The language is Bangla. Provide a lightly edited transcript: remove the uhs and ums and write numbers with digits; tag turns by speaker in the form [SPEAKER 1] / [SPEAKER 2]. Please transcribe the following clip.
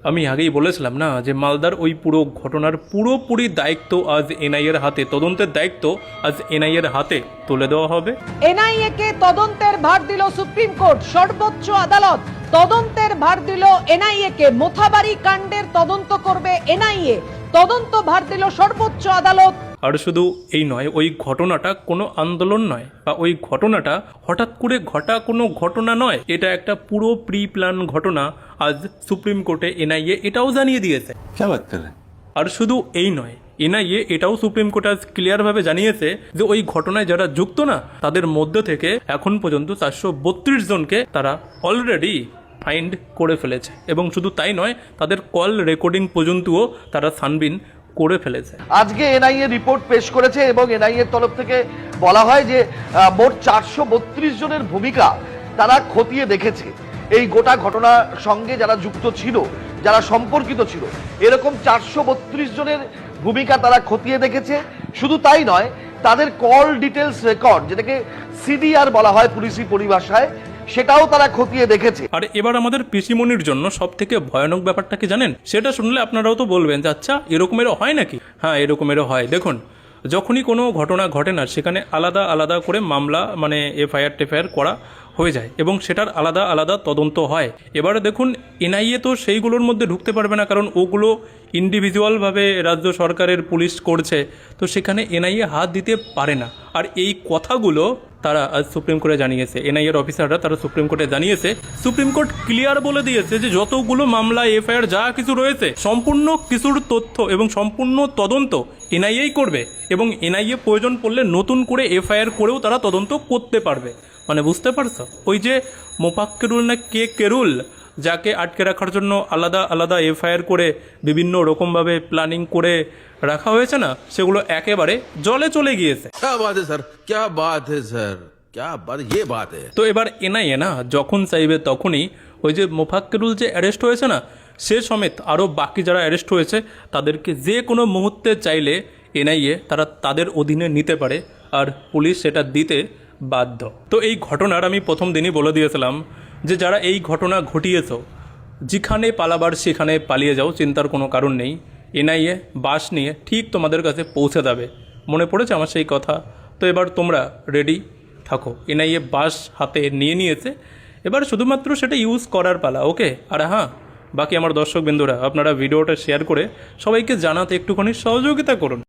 [SPEAKER 1] আমি আগেই বলেছিলাম না যে মালদার ওই পুরো ঘটনার পুরোপুরি দায়িত্ব আজ এনআইএর হাতে, তদন্তের দায়িত্ব আজ এনআইএর হাতে তুলে দেওয়া হবে।
[SPEAKER 2] এনআইএ কে তদন্তের ভার দিল সুপ্রিম কোর্ট, সর্বোচ্চ আদালত তদন্তের ভার দিল এনআইএ কে। মোথাবাড়ি কাণ্ডের তদন্ত করবে এনআইএ, তদন্ত ভার দিল সর্বোচ্চ আদালত।
[SPEAKER 1] আর শুধু এই নয়, ওই ঘটনাটা কোনো আন্দোলন নয়, বা ওই ঘটনাটা হঠাৎ করে ঘটা কোনো ঘটনা নয়, এটা একটা পুরো প্রি প্ল্যান ঘটনা। আজ সুপ্রিম কোর্টে এনআইএ এটাও জানিয়ে দিয়েছে। আর শুধু এই নয়, এনআইএ এটাও সুপ্রিম কোর্টে আজ ক্লিয়ারভাবে জানিয়েছে যে ওই ঘটনায় যারা যুক্ত না, তাদের মধ্যে থেকে এখন পর্যন্ত 432 জনকে তারা অলরেডি ফাইন্ড করে ফেলেছে। এবং শুধু তাই নয়, তাদের কল রেকর্ডিং পর্যন্তও তারা ছানবিন করে ফেলেছে।
[SPEAKER 3] আজকে এনআইএ রিপোর্ট পেশ করেছে এবং এনআইএ এর তরফ থেকে বলা হয় যে মোট 432 জনের ভূমিকা তারা খতিয়ে দেখেছে। এই গোটা ঘটনার সঙ্গে যারা যুক্ত ছিল, যারা সম্পর্কিত ছিল, এরকম 432 জনের ভূমিকা তারা খতিয়ে দেখেছে। শুধু তাই নয়, তাদের কল ডিটেলস রেকর্ড, যেটাকে সিডিআর বলা হয় পুলিশি পরিভাষায়, সেটাও তারা খতিয়ে দেখেছে।
[SPEAKER 1] আর এবার আমাদের পিসিমনির জন্য সব থেকে ভয়ানক ব্যাপারটা কি জানেন? সেটা শুনলে আপনারাও তো বলবেন যে আচ্ছা এরকমেরও হয় নাকি। হ্যাঁ, এরকমেরও হয়। দেখুন, যখনই কোনো ঘটনা ঘটে না, সেখানে আলাদা আলাদা করে মামলা মানে এফআইআর টেফআইআর করা হয়ে যায় এবং সেটার আলাদা আলাদা তদন্ত হয়। এবারে দেখুন, এনআইএ তো সেইগুলোর মধ্যে ঢুকতে পারবে না, কারণ ওগুলো ইন্ডিভিজুয়ালভাবে রাজ্য সরকারের পুলিশ করছে, তো সেখানে এনআইএ হাত দিতে পারে না। আর এই কথাগুলো তারা আজ সুপ্রিম কোর্টে জানিয়েছে। এনআইএর অফিসাররা তারা সুপ্রিম কোর্টে জানিয়েছে। সুপ্রিম কোর্ট ক্লিয়ার বলে দিয়েছে যে যতগুলো মামলা এফআইআর যা কিছু রয়েছে, সম্পূর্ণ কিছুর তথ্য এবং সম্পূর্ণ তদন্ত এনআইএই করবে এবং এনআইএ প্রয়োজন পড়লে নতুন করে এফআইআর করেও তারা তদন্ত করতে পারবে। মানে বুঝতে পারছো? ওই যে মোফাক্কেরুল না কে কেরুল, যাকে আটকে রাখার জন্য আলাদা আলাদা এফআইআর করে বিভিন্ন রকমভাবে প্ল্যানিং করে রাখা হয়েছে না, সেগুলো একেবারে জলে চলে গিয়েছে। তো এবার এনআইএ না যখন চাইবে তখনই ওই যে মোফাক্কেরুল যে অ্যারেস্ট হয়েছে না, সে সমেত আরও বাকি যারা অ্যারেস্ট হয়েছে তাদেরকে যে কোনো মুহূর্তে চাইলে এনআইএ তারা তাদের অধীনে নিতে পারে, আর পুলিশ সেটা দিতে বাধ্য। তো এই ঘটনার আমি প্রথম দিনই বলে দিয়েছিলাম যে যারা এই ঘটনা ঘটিয়েছ, যেখানে পালাবার সেখানে পালিয়ে যাও, চিন্তার কোনো কারণ নেই। এনআইএ বাস নিয়ে ঠিক তোমাদের কাছে পৌঁছে যাবে। মনে পড়েছে আমার সেই কথা? তো এবার তোমরা রেডি থাকো। এনআইএ বাস হাতে নিয়ে নিয়েছে, এবার শুধুমাত্র সেটা ইউজ করার পালা। ওকে? আর হ্যাঁ, বাকি আমার দর্শক বিন্দুরা, আপনারা ভিডিওটা শেয়ার করে সবাইকে জানাতে একটুখানি সহযোগিতা করুন।